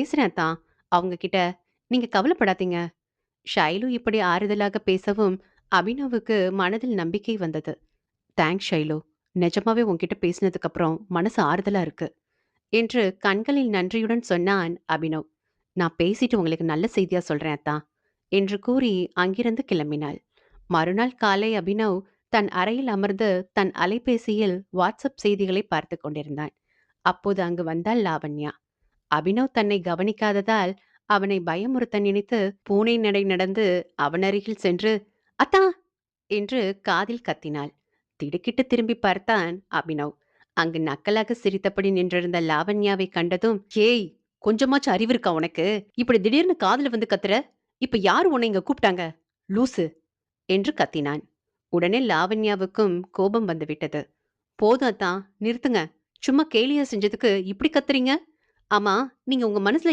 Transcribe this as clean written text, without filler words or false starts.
பேசுறேன் அத்தான். அவங்க கிட்ட. நீங்க கவலைப்படாதீங்க. ஷைலு இப்படி ஆறுதலாக பேசவும், அபினவுக்கு மனதில் நம்பிக்கை வந்தது. தேங்க்ஸ் ஷைலு. நிஜமாவே உன்கிட்ட பேசினதுக்கு அப்புறம் மனசு ஆறுதலா இருக்கு. என்று கண்களில் நன்றியுடன் சொன்னான் அபினவ். நான் பேசிட்டு உங்களுக்கு நல்ல செய்தியா சொல்றேன் அத்தான். என்று கூறி அங்கிருந்து கிளம்பினாள். மறுநாள் காலை அபினவ் தன் அறையில் அமர்ந்து தன் அலைபேசியில் வாட்ஸ்அப் செய்திகளை பார்த்து கொண்டிருந்தான். அப்போது அங்கு வந்தாள் லாவண்யா. அபினவ் தன்னை கவனிக்காததால் அவனை பயமுறுத்த நினைத்து பூனை நடை நடந்து அவன் அருகில் சென்று அத்தா என்று காதில் கத்தினாள். திடுக்கிட்டு திரும்பி பார்த்தான் அபினவ். அங்கு நக்கலாக சிரித்தபடி நின்றிருந்த லாவண்யாவை கண்டதும் ஏய், கொஞ்சமாச்சும் அறிவு இருக்கா உனக்கு? இப்படி திடீர்னு காதுல வந்து கத்துற? இப்ப யாரு உன்னை இங்க கூப்பிட்டாங்க? லூசு என்று கத்தினான். உடனே லாவண்யாவுக்கும் கோபம் வந்துவிட்டது. போதும் அத்தான், நிறுத்துங்க. சும்மா கேலியா செஞ்சதுக்கு இப்படி கத்துறீங்க? ஆமா, நீங்க உங்க மனசுல